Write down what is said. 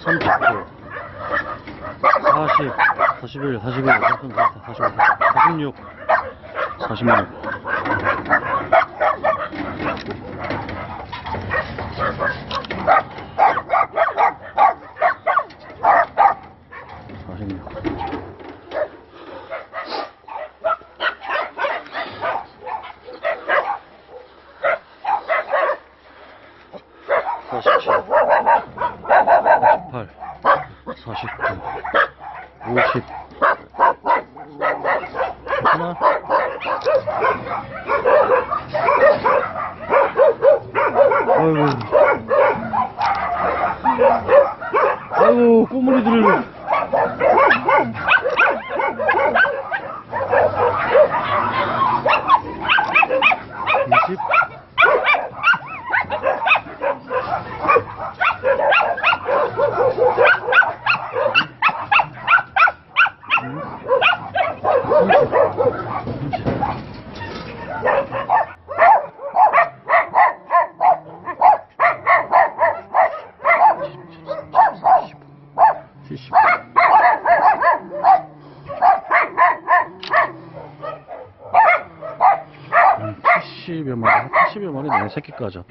39, 40, 41, 42, 43, 44, 45, 46, 46. 하나. 아이고, 꼬물이들. 20. 몇 마리, 80여 마리 내 새끼까지.